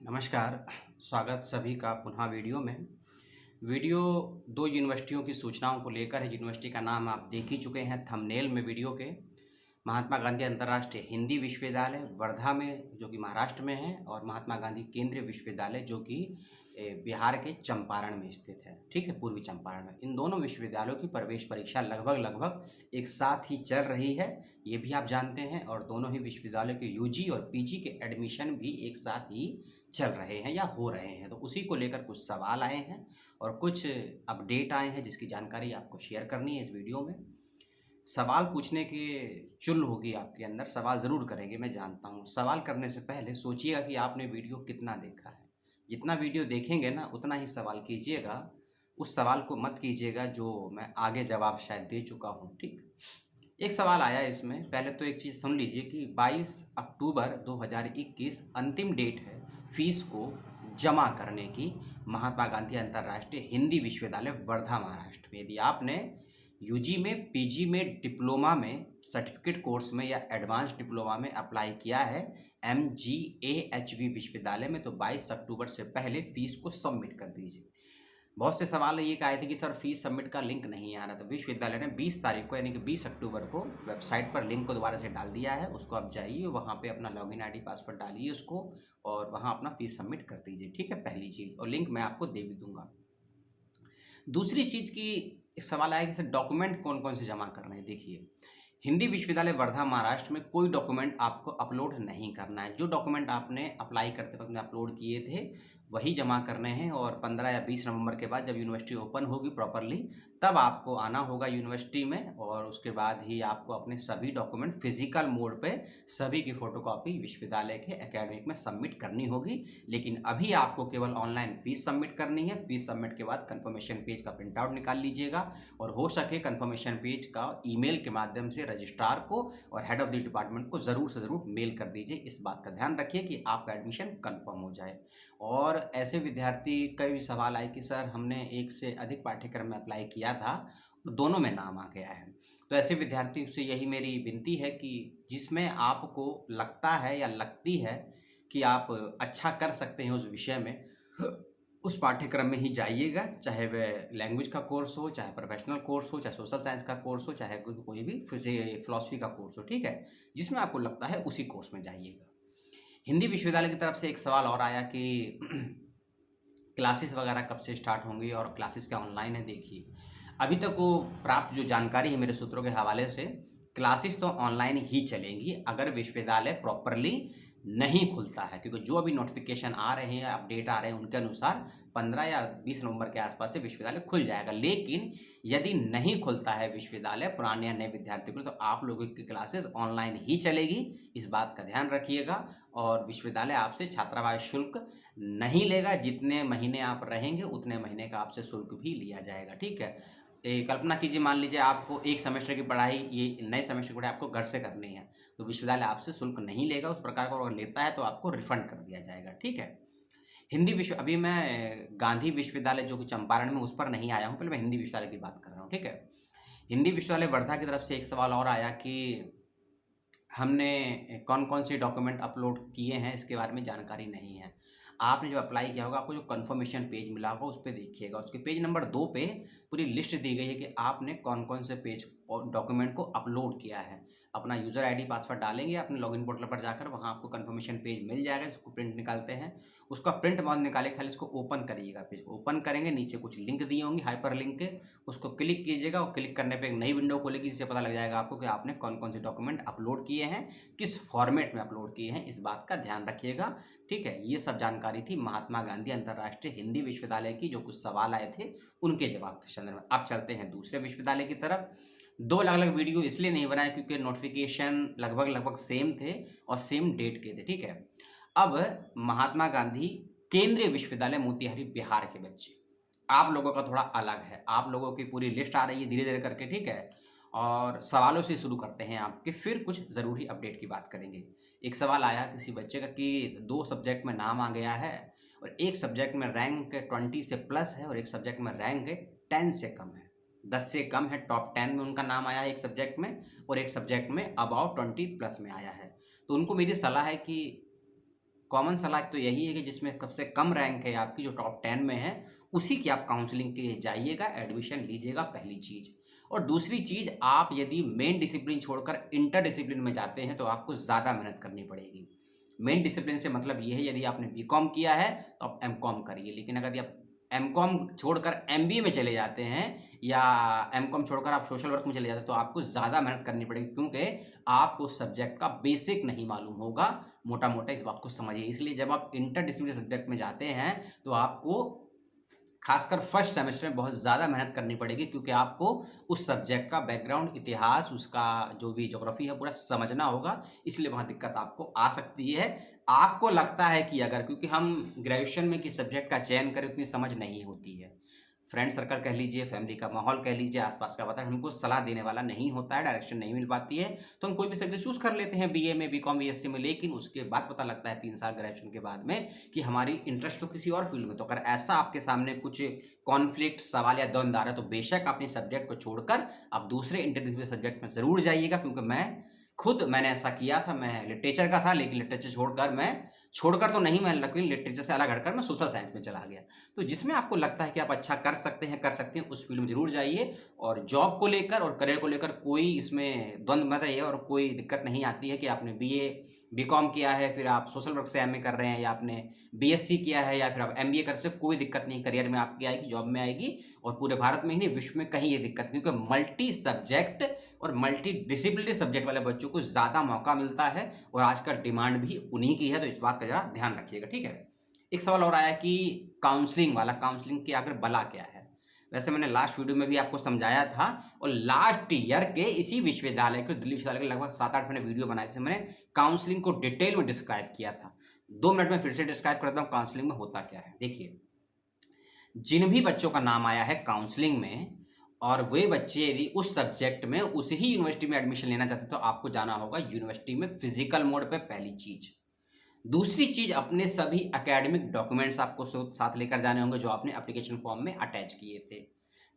नमस्कार, स्वागत सभी का पुनः वीडियो में। वीडियो दो यूनिवर्सिटियों की सूचनाओं को लेकर है। यूनिवर्सिटी का नाम आप देख ही चुके हैं थंबनेल में वीडियो के। महात्मा गांधी अंतर्राष्ट्रीय हिंदी विश्वविद्यालय वर्धा में जो कि महाराष्ट्र में है, और महात्मा गांधी केंद्रीय विश्वविद्यालय जो कि बिहार के चंपारण में स्थित है। ठीक है, पूर्वी चंपारण में। इन दोनों विश्वविद्यालयों की प्रवेश परीक्षा लगभग एक साथ ही चल रही है, ये भी आप जानते हैं। और दोनों ही विश्वविद्यालयों के यूजी और पीजी के एडमिशन भी एक साथ ही चल रहे हैं या हो रहे हैं। तो उसी को लेकर कुछ सवाल आए हैं और कुछ अपडेट आए हैं जिसकी जानकारी आपको शेयर करनी है इस वीडियो में। सवाल पूछने की चुल होगी आपके अंदर, सवाल ज़रूर करेंगे, मैं जानता हूँ। सवाल करने से पहले सोचिएगा कि आपने वीडियो कितना देखा है। जितना वीडियो देखेंगे ना उतना ही सवाल कीजिएगा। उस सवाल को मत कीजिएगा जो मैं आगे जवाब शायद दे चुका हूँ। ठीक, एक सवाल आया इसमें। पहले तो एक चीज़ सुन लीजिए कि 22 अक्टूबर 2021 अंतिम डेट है फीस को जमा करने की, महात्मा गांधी अंतर्राष्ट्रीय हिंदी विश्वविद्यालय वर्धा महाराष्ट्र में। यदि आपने यूजी में, पीजी में, डिप्लोमा में, सर्टिफिकेट कोर्स में या एडवांस डिप्लोमा में अप्लाई किया है MGAHV विश्वविद्यालय में, तो 22 अक्टूबर से पहले फीस को सबमिट कर दीजिए। बहुत से सवाल ये आए थे कि सर फीस सबमिट का लिंक नहीं आ रहा था। विश्वविद्यालय ने 20 तारीख को यानी कि 20 अक्टूबर को वेबसाइट पर लिंक को दोबारा से डाल दिया है। उसको आप जाइए, वहाँ पे अपना लॉगिन आईडी पासवर्ड डालिए उसको, और वहाँ अपना फीस सबमिट कर दीजिए। ठीक है, पहली चीज़। और लिंक मैं आपको दे भी दूंगा। दूसरी चीज़ की सवाल आया कि सर डॉक्यूमेंट कौन कौन से जमा करने हैं। देखिए, हिंदी विश्वविद्यालय वर्धा महाराष्ट्र में कोई डॉक्यूमेंट आपको अपलोड नहीं करना है। जो डॉक्यूमेंट आपने अप्लाई करते वक्त में अपलोड किए थे वही जमा करने हैं। और 15 या 20 नवंबर के बाद जब यूनिवर्सिटी ओपन होगी प्रॉपरली, तब आपको आना होगा यूनिवर्सिटी में, और उसके बाद ही आपको अपने सभी डॉक्यूमेंट फिजिकल मोड पे सभी की फ़ोटोकॉपी विश्वविद्यालय के एकेडमिक में सबमिट करनी होगी। लेकिन अभी आपको केवल ऑनलाइन फीस सबमिट करनी है। फीस सबमिट के बाद कन्फर्मेशन पेज का प्रिंट आउट निकाल लीजिएगा, और हो सके कन्फर्मेशन पेज का ईमेल के माध्यम से रजिस्ट्रार को और हेड ऑफ द डिपार्टमेंट को ज़रूर से ज़रूर मेल कर दीजिए। इस बात का ध्यान रखिए कि आपका एडमिशन कंफर्म हो जाए। और ऐसे विद्यार्थी कई भी सवाल आए कि सर हमने एक से अधिक पाठ्यक्रम में अप्लाई किया था, दोनों में नाम आ गया है। तो ऐसे विद्यार्थी से यही मेरी विनती है कि जिसमें आपको लगता है या लगती है कि आप अच्छा कर सकते हैं उस विषय में, उस पाठ्यक्रम में ही जाइएगा। चाहे वह लैंग्वेज का कोर्स हो, चाहे प्रोफेशनल कोर्स हो, चाहे सोशल साइंस का कोर्स हो, चाहे कोई भी फिलॉसफी का कोर्स हो। ठीक है, जिसमें आपको लगता है उसी कोर्स में जाइएगा। हिंदी विश्वविद्यालय की तरफ से एक सवाल और आया कि क्लासेस वगैरह कब से स्टार्ट होंगी और क्लासेस क्या ऑनलाइन है। देखिए, अभी तक वो प्राप्त जो जानकारी है मेरे सूत्रों के हवाले से, क्लासेस तो ऑनलाइन ही चलेंगी अगर विश्वविद्यालय प्रॉपरली नहीं खुलता है। क्योंकि जो अभी नोटिफिकेशन आ रहे हैं, अपडेट आ रहे हैं, उनके अनुसार 15 या 20 नवंबर के आसपास से विश्वविद्यालय खुल जाएगा। लेकिन यदि नहीं खुलता है विश्वविद्यालय पुराने या नए विद्यार्थियों के लिए, तो आप लोगों की क्लासेस ऑनलाइन ही चलेगी। इस बात का ध्यान रखिएगा। और विश्वविद्यालय आपसे छात्रावास शुल्क नहीं लेगा। जितने महीने आप रहेंगे उतने महीने का आपसे शुल्क भी लिया जाएगा। ठीक है, कल्पना कीजिए, मान लीजिए आपको एक सेमेस्टर की पढ़ाई, ये नए सेमेस्टर की पढ़ाई आपको घर से करनी है, तो विश्वविद्यालय आपसे शुल्क नहीं लेगा। उस प्रकार का अगर लेता है तो आपको रिफंड कर दिया जाएगा। ठीक है, हिंदी विश्व अभी मैं गांधी विश्वविद्यालय जो कि चंपारण में, उस पर नहीं आया हूँ। पहले मैं हिंदी विश्वविद्यालय की बात कर रहा हूँ। ठीक है, हिंदी विश्वविद्यालय वर्धा की तरफ से एक सवाल और आया कि हमने कौन कौन से डॉक्यूमेंट अपलोड किए हैं, इसके बारे में जानकारी नहीं है। आपने जब अप्लाई किया होगा, आपको जो कन्फर्मेशन पेज मिला होगा उस पर देखिएगा। उसके पेज नंबर 2 पे पूरी लिस्ट दी गई है कि आपने कौन कौन से पेज और डॉक्यूमेंट को अपलोड किया है। अपना यूज़र आईडी पासवर्ड डालेंगे अपने लॉगिन पोर्टल पर जाकर, वहाँ आपको कन्फर्मेशन पेज मिल जाएगा। इसको प्रिंट निकालते हैं, उसका प्रिंट बहुत निकाले, खाली इसको ओपन करिएगा। पेज को ओपन करेंगे, नीचे कुछ लिंक दिए होंगे, हाइपर लिंक के, उसको क्लिक कीजिएगा। और क्लिक करने पर एक नई विंडो खुलेगी, जिससे पता लग जाएगा आपको कि आपने कौन कौन से डॉक्यूमेंट अपलोड किए हैं, किस फॉर्मेट में अपलोड किए हैं। इस बात का ध्यान रखिएगा। ठीक है, ये सब जानकारी थी महात्मा गांधी अंतर्राष्ट्रीय हिंदी विश्वविद्यालय की। जो कुछ सवाल आए थे उनके जवाब के संदर्भ में। अब चलते हैं दूसरे विश्वविद्यालय की तरफ। दो अलग अलग वीडियो इसलिए नहीं बनाए क्योंकि नोटिफिकेशन लगभग सेम थे और सेम डेट के थे। ठीक है, अब महात्मा गांधी केंद्रीय विश्वविद्यालय मोतिहारी बिहार के बच्चे, आप लोगों का थोड़ा अलग है। आप लोगों की पूरी लिस्ट आ रही है धीरे धीरे करके। ठीक है, और सवालों से शुरू करते हैं आपके, फिर कुछ ज़रूरी अपडेट की बात करेंगे। एक सवाल आया किसी बच्चे का कि 2 सब्जेक्ट में नाम आ गया है, और एक सब्जेक्ट में रैंक 20 से प्लस है, और एक सब्जेक्ट में रैंक 10 से कम है, 10 से कम है। टॉप 10 में उनका नाम आया है एक सब्जेक्ट में, और एक सब्जेक्ट में अबाउट 20 प्लस में आया है। तो उनको मेरी सलाह है कि कॉमन सलाह तो यही है कि जिसमें सबसे कम रैंक है आपकी, जो टॉप 10 में है, उसी की आप काउंसलिंग के लिए जाइएगा, एडमिशन लीजिएगा, पहली चीज़। और दूसरी चीज़, आप यदि मेन डिसिप्लिन छोड़कर इंटर डिसिप्लिन में जाते हैं तो आपको ज़्यादा मेहनत करनी पड़ेगी। मेन डिसिप्लिन से मतलब ये है, यदि आपने बीकॉम किया है तो आप एमकॉम करिए, लेकिन अगर आप एमकॉम छोड़कर एमबीए में चले जाते हैं या एमकॉम छोड़कर आप सोशल वर्क में चले जाते हैं तो आपको ज़्यादा मेहनत करनी पड़ेगी, क्योंकि आपको उस सब्जेक्ट का बेसिक नहीं मालूम होगा। मोटा मोटा इस बात को समझिए। इसलिए जब आप इंटर डिसिप्लिनरी सब्जेक्ट में जाते हैं तो आपको खासकर फर्स्ट सेमेस्टर में बहुत ज़्यादा मेहनत करनी पड़ेगी, क्योंकि आपको उस सब्जेक्ट का बैकग्राउंड, इतिहास, उसका जो भी ज्योग्राफी है पूरा समझना होगा। इसलिए वहाँ दिक्कत आपको आ सकती है। आपको लगता है कि अगर, क्योंकि हम ग्रेजुएशन में किस सब्जेक्ट का चयन करें उतनी समझ नहीं होती है। फ्रेंड सर्कल कह लीजिए, फैमिली का माहौल कह लीजिए, आसपास का वातावरण हमको सलाह देने वाला नहीं होता है, डायरेक्शन नहीं मिल पाती है, तो हम कोई भी सब्जेक्ट चूज़ कर लेते हैं बीए में, बीकॉम, बीएससी में, लेकिन उसके बाद पता लगता है 3 साल ग्रेजुएशन के बाद में कि हमारी इंटरेस्ट तो किसी और फील्ड में। तो अगर ऐसा आपके सामने कुछ कॉन्फ्लिक्ट, सवाल या द्वंद्व आ रहा है तो बेशक अपने सब्जेक्ट को छोड़कर आप दूसरे इंटरडिसिप्लिनरी सब्जेक्ट में ज़रूर जाइएगा, क्योंकि मैंने ऐसा किया था। मैं लिटरेचर का था, लेकिन लिटरेचर छोड़कर तो नहीं, मैं लेकिन लिटरेचर से अलग हटकर मैं सोशल साइंस में चला गया। तो जिसमें आपको लगता है कि आप अच्छा कर सकते हैं, उस फील्ड में ज़रूर जाइए। और जॉब को लेकर और करियर को लेकर कोई इसमें द्वंद्व मत रहिए, और कोई दिक्कत नहीं आती है कि आपने बीए, बीकॉम किया है, फिर आप सोशल वर्क से एमए कर रहे हैं, या आपने बीएससी किया है, या फिर आप एमबीए कर सकते, कोई दिक्कत नहीं। करियर में आपकी आएगी, जॉब में आएगी, और पूरे भारत में ही नहीं, विश्व में कहीं ये दिक्कत, क्योंकि मल्टी सब्जेक्ट और मल्टी डिसिप्लिनरी सब्जेक्ट वाले बच्चों को ज़्यादा मौका मिलता है, और आजकल डिमांड भी उन्हीं की है। तो इस बात का ज़रा ध्यान रखिएगा, ठीक है। एक सवाल और आया कि काउंसलिंग की आखिर बला क्या है। वैसे मैंने लास्ट वीडियो में भी आपको समझाया था, और लास्ट ईयर के इसी विश्वविद्यालय के, दिल्ली विश्वविद्यालय के लगभग 7-8 मैंने वीडियो बनाए थे, मैंने काउंसलिंग को डिटेल में डिस्क्राइब किया था। 2 मिनट में फिर से डिस्क्राइब करता हूँ काउंसलिंग में होता क्या है। देखिए, जिन भी बच्चों का नाम आया है काउंसलिंग में, और वे बच्चे यदि उस सब्जेक्ट में उसी ही यूनिवर्सिटी में एडमिशन लेना चाहते हैं तो आपको जाना होगा यूनिवर्सिटी में फिजिकल मोड पे, पहली चीज। दूसरी चीज, अपने सभी एकेडमिक डॉक्यूमेंट्स आपको साथ लेकर जाने होंगे जो आपने एप्लीकेशन फॉर्म में अटैच किए थे।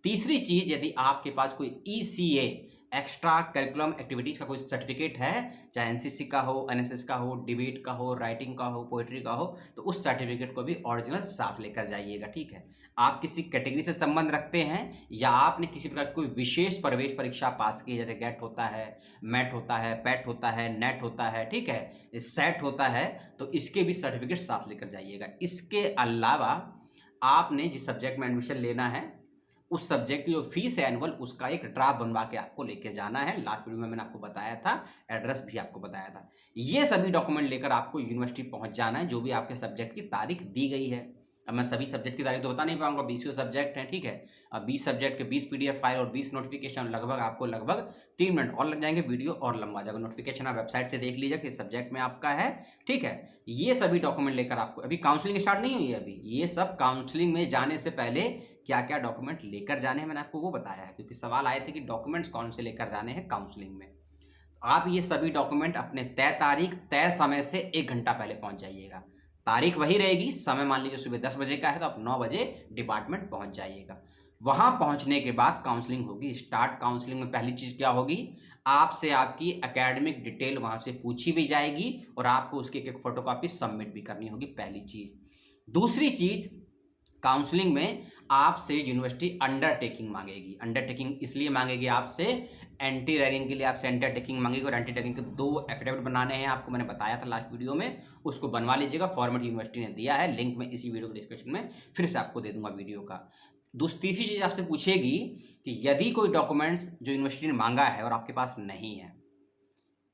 तीसरी चीज, यदि आपके पास कोई ईसीए, एक्स्ट्रा करिकुलम एक्टिविटीज का कोई सर्टिफिकेट है, चाहे एनसीसी का हो, एनएसएस का हो, डिबेट का हो, राइटिंग का हो, पोएट्री का हो, तो उस सर्टिफिकेट को भी ओरिजिनल साथ लेकर जाइएगा, ठीक है। आप किसी कैटेगरी से संबंध रखते हैं, या आपने किसी प्रकार की कोई विशेष प्रवेश परीक्षा पास की है, जैसे गेट होता है, मैट होता है, पैट होता है, नेट होता है, ठीक है, सेट होता है, तो इसके भी सर्टिफिकेट साथ लेकर जाइएगा। इसके अलावा आपने जिस सब्जेक्ट में एडमिशन लेना है, उस सब्जेक्ट की जो फीस है एनुअल, उसका एक ड्राफ्ट बनवा के आपको लेके जाना है। लास्ट वीडियो में मैंने आपको बताया था, एड्रेस भी आपको बताया था। ये सभी डॉक्यूमेंट लेकर आपको यूनिवर्सिटी पहुंच जाना है, जो भी आपके सब्जेक्ट की तारीख दी गई है। अब मैं सभी सब्जेक्ट की तारीख तो बता नहीं पाऊंगा, 20 सब्जेक्ट हैं, ठीक है। अब 20 सब्जेक्ट के 20 पीडीएफ फाइल और 20 नोटिफिकेशन, लगभग 3 मिनट और लग जाएंगे, वीडियो और लंबा जाएगा। नोटिफिकेशन आप वेबसाइट से देख लीजिए किस सब्जेक्ट में आपका है, ठीक है। ये सभी डॉक्यूमेंट लेकर आपको, अभी काउंसलिंग स्टार्ट नहीं हुई है, अभी ये सब काउंसलिंग में जाने से पहले क्या क्या डॉक्यूमेंट लेकर जाने हैं मैंने आपको वो बताया है, क्योंकि सवाल आए थे कि डॉक्यूमेंट्स कौन से लेकर जाने हैं काउंसलिंग में। आप ये सभी डॉक्यूमेंट अपने तय तारीख, तय समय से 1 घंटा पहले पहुंच जाइएगा। तारीख वही रहेगी, समय मान लीजिए सुबह 10 बजे का है तो आप 9 बजे डिपार्टमेंट पहुंच जाइएगा। वहां पहुंचने के बाद काउंसलिंग होगी स्टार्ट। काउंसलिंग में पहली चीज क्या होगी, आपसे आपकी एकेडमिक डिटेल वहां से पूछी भी जाएगी, और आपको उसकी एक फोटोकॉपी सबमिट भी करनी होगी, पहली चीज। दूसरी चीज, काउंसलिंग में आपसे यूनिवर्सिटी अंडरटेकिंग मांगेगी। अंडरटेकिंग इसलिए मांगेगी आपसे, एंटी रैगिंग के लिए आपसे अंडरटेकिंग मांगेगी, और एंटी रैगिंग के 2 एफिडेविट बनाने हैं, आपको मैंने बताया था लास्ट वीडियो में, उसको बनवा लीजिएगा। फॉर्मेट यूनिवर्सिटी ने दिया है, लिंक में इसी वीडियो के डिस्क्रिप्शन में फिर से आपको दे दूंगा वीडियो का। तीसरी चीज आपसे पूछेगी कि यदि कोई डॉक्यूमेंट्स जो यूनिवर्सिटी ने मांगा है और आपके पास नहीं है,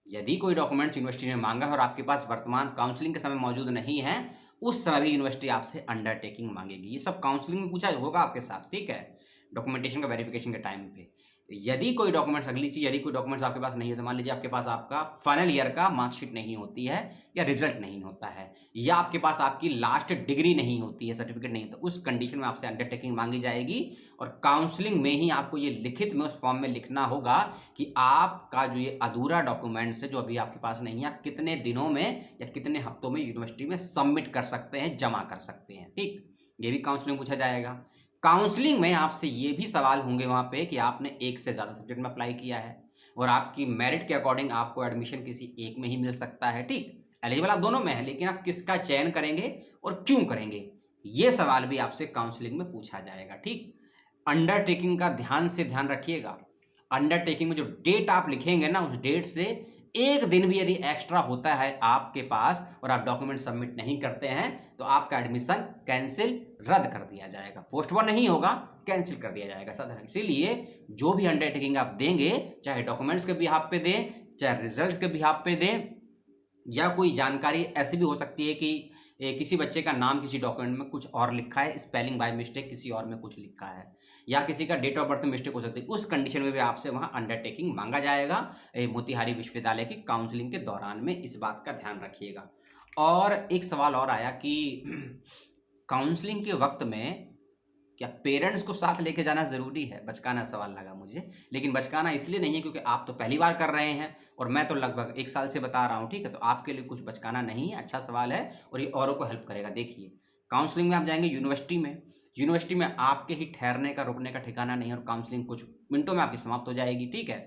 यदि कोई डॉक्यूमेंट्स यूनिवर्सिटी ने मांगा है और आपके पास वर्तमान काउंसलिंग के समय मौजूद नहीं है, उस समय भी यूनिवर्सिटी आपसे अंडरटेकिंग मांगेगी। ये सब काउंसलिंग में पूछा होगा आपके साथ, ठीक है, डॉक्यूमेंटेशन का वेरिफिकेशन के टाइम पे। यदि कोई डॉक्यूमेंट्स, अगली चीज, यदि कोई डॉक्यूमेंट्स आपके पास नहीं है, तो मान लीजिए आपके पास आपका फाइनल ईयर का मार्कशीट नहीं होती है, या रिजल्ट नहीं होता है, या आपके पास आपकी लास्ट डिग्री नहीं होती है, सर्टिफिकेट नहीं, तो उस कंडीशन में आपसे अंडरटेकिंग मांगी जाएगी। और काउंसलिंग में ही आपको ये लिखित में उस फॉर्म में लिखना होगा कि आपका जो ये अधूरा डॉक्यूमेंट्स है जो अभी आपके पास नहीं है, आप कितने दिनों में या कितने हफ्तों में यूनिवर्सिटी में सबमिट कर सकते हैं, जमा कर सकते हैं, ठीक। ये भी काउंसलिंग पूछा जाएगा। काउंसलिंग में आपसे ये भी सवाल होंगे वहां पे कि आपने एक से ज्यादा सब्जेक्ट में अप्लाई किया है, और आपकी मेरिट के अकॉर्डिंग आपको एडमिशन किसी एक में ही मिल सकता है, ठीक। एलिजिबल आप दोनों में है, लेकिन आप किसका चयन करेंगे और क्यों करेंगे, ये सवाल भी आपसे काउंसलिंग में पूछा जाएगा। ठीक, अंडरटेकिंग का ध्यान रखिएगा। अंडरटेकिंग में जो डेट आप लिखेंगे ना, उस डेट से एक दिन भी यदि एक्स्ट्रा होता है आपके पास और आप डॉक्यूमेंट सबमिट नहीं करते हैं तो आपका एडमिशन कैंसिल, रद्द कर दिया जाएगा। पोस्टपोन नहीं होगा, कैंसिल कर दिया जाएगा सर। इसीलिए जो भी अंडरटेकिंग आप देंगे, चाहे डॉक्यूमेंट्स के बिहाफ पे दें, चाहे रिजल्ट के बिहाफ पे दें, या कोई जानकारी ऐसी भी हो सकती है कि किसी बच्चे का नाम किसी डॉक्यूमेंट में कुछ और लिखा है, स्पेलिंग बाय मिस्टेक किसी और में कुछ लिखा है, या किसी का डेट ऑफ बर्थ में मिस्टेक हो सकती है, उस कंडीशन में भी आपसे वहाँ अंडरटेकिंग मांगा जाएगा। मोतिहारी विश्वविद्यालय की काउंसलिंग के दौरान में इस बात का ध्यान रखिएगा। और एक सवाल और आया कि काउंसलिंग के वक्त में क्या पेरेंट्स को साथ लेके जाना ज़रूरी है, बचकाना सवाल लगा मुझे। लेकिन बचकाना इसलिए नहीं है क्योंकि आप तो पहली बार कर रहे हैं और मैं तो लगभग 1 साल से बता रहा हूँ, ठीक है, तो आपके लिए कुछ बचकाना नहीं है। अच्छा सवाल है और ये औरों को हेल्प करेगा। देखिए, काउंसलिंग में आप जाएंगे यूनिवर्सिटी में आपके ही ठहरने का, रुकने का ठिकाना नहीं है, और काउंसलिंग कुछ मिनटों में आपकी समाप्त हो जाएगी। ठीक है,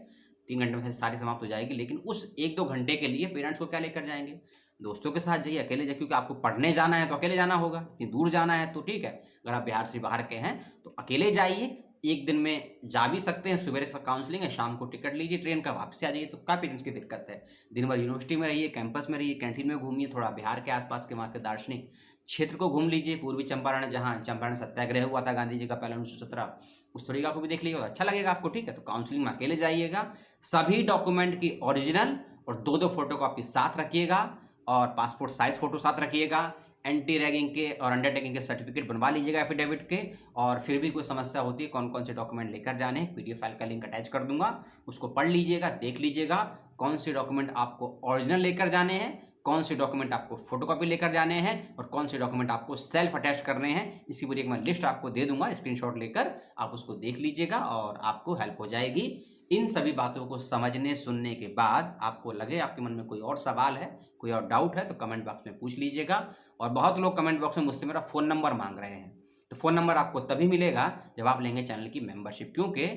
3 घंटे में सारी समाप्त हो जाएगी। लेकिन उस 1-2 घंटे के लिए पेरेंट्स को क्या लेकर जाएंगे, दोस्तों के साथ जाइए, अकेले जाइए, क्योंकि आपको पढ़ने जाना है तो अकेले जाना होगा, इतनी दूर जाना है तो ठीक है। अगर आप बिहार से बाहर के हैं तो अकेले जाइए, एक दिन में जा भी सकते हैं। सुबह से काउंसलिंग है, शाम को टिकट लीजिए ट्रेन का, वापस आ जाइए। तो क्या पेरेंट्स की दिक्कत है, दिन भर यूनिवर्सिटी में रहिए, कैंपस में रहिए, कैंटीन में घूमिए, थोड़ा बिहार के आसपास के वहाँ के दार्शनिक क्षेत्र को घूम लीजिए। पूर्वी चंपारण, जहाँ चंपारण सत्याग्रह हुआ था गांधी जी का पहले 1917, उस तरीका को भी देख लीजिएगा, अच्छा लगेगा आपको। ठीक है, तो काउंसलिंग में अकेले जाइएगा। सभी डॉक्यूमेंट की ओरिजिनल और 2-2 फोटोकॉपी साथ रखिएगा, और पासपोर्ट साइज फोटो साथ रखिएगा। एंटी रैगिंग के और अंडरटेकिंग के सर्टिफिकेट बनवा लीजिएगा एफिडेविट के। और फिर भी कोई समस्या होती है, कौन कौन से डॉक्यूमेंट लेकर जाने हैं, पीडीएफ फाइल का लिंक अटैच कर दूंगा, उसको पढ़ लीजिएगा, देख लीजिएगा कौन से डॉक्यूमेंट आपको ओरिजिनल लेकर जाने हैं, कौन से डॉक्यूमेंट आपको फोटोकॉपी लेकर जाने हैं, और कौन से डॉक्यूमेंट आपको सेल्फ अटैच करने हैं। इसकी पूरी एक मैं लिस्ट आपको दे दूंगा, स्क्रीनशॉट लेकर आप उसको देख लीजिएगा और आपको हेल्प हो जाएगी। इन सभी बातों को समझने सुनने के बाद आपको लगे आपके मन में कोई और सवाल है, कोई और डाउट है, तो कमेंट बॉक्स में पूछ लीजिएगा। और बहुत लोग कमेंट बॉक्स में मुझसे मेरा फ़ोन नंबर मांग रहे हैं, तो फ़ोन नंबर आपको तभी मिलेगा जब आप लेंगे चैनल की मेंबरशिप, क्योंकि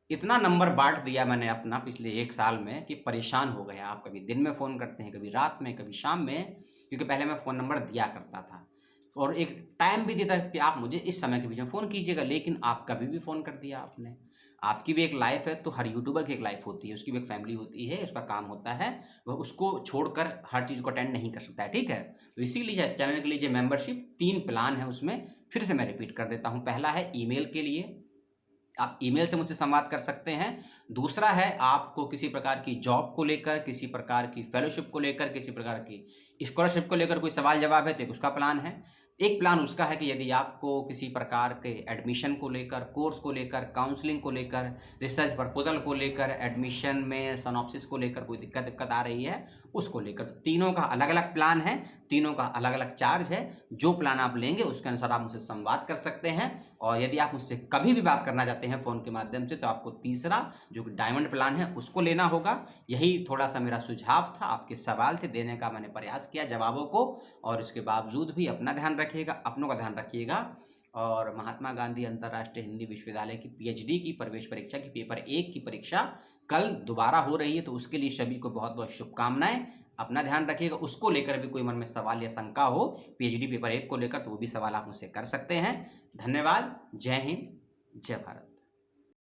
इतना नंबर बांट दिया मैंने अपना पिछले 1 साल में कि परेशान हो गए आप। कभी दिन में फ़ोन करते हैं, कभी रात में, कभी शाम में, क्योंकि पहले मैं फ़ोन नंबर दिया करता था और एक टाइम भी देता था कि आप मुझे इस समय के बीच में फ़ोन कीजिएगा, लेकिन आप कभी भी फ़ोन कर दिया आपने। आपकी भी एक लाइफ है, तो हर यूट्यूबर की एक लाइफ होती है, उसकी भी एक फैमिली होती है, उसका काम होता है, वह उसको छोड़कर हर चीज़ को अटेंड नहीं कर सकता है। ठीक है, तो इसीलिए चैनल के लिए मेंबरशिप 3 प्लान है, उसमें फिर से मैं रिपीट कर देता हूँ। पहला है ईमेल के लिए, आप ईमेल से मुझसे संवाद कर सकते हैं। दूसरा है आपको किसी प्रकार की जॉब को लेकर, किसी प्रकार की फेलोशिप को लेकर, किसी प्रकार की स्कॉलरशिप को लेकर कोई सवाल जवाब है तो एक उसका प्लान है। एक प्लान उसका है कि यदि आपको किसी प्रकार के एडमिशन को लेकर, कोर्स को लेकर, काउंसलिंग को लेकर, रिसर्च प्रपोजल को लेकर, एडमिशन में सनॉप्सिस को लेकर कोई दिक्कत आ रही है, उसको लेकर, तो तीनों का अलग अलग प्लान है, तीनों का अलग अलग चार्ज है। जो प्लान आप लेंगे उसके अनुसार आप मुझसे संवाद कर सकते हैं। और यदि आप मुझसे कभी भी बात करना चाहते हैं फ़ोन के माध्यम से, तो आपको तीसरा जो डायमंड प्लान है उसको लेना होगा। यही थोड़ा सा मेरा सुझाव था, आपके सवाल थे, देने का मैंने प्रयास किया जवाबों को। और इसके बावजूद भी अपना ध्यान रखिएगा, अपनों का ध्यान रखिएगा। और महात्मा गांधी अंतर्राष्ट्रीय हिंदी विश्वविद्यालय की पीएचडी की प्रवेश परीक्षा की पेपर 1 की परीक्षा कल दोबारा हो रही है, तो उसके लिए सभी को बहुत बहुत शुभकामनाएं। अपना ध्यान रखिएगा। उसको लेकर भी कोई मन में सवाल या शंका हो पीएचडी पेपर 1 को लेकर, तो वो भी सवाल आप मुझसे कर सकते हैं। धन्यवाद। जय हिंद, जय भारत।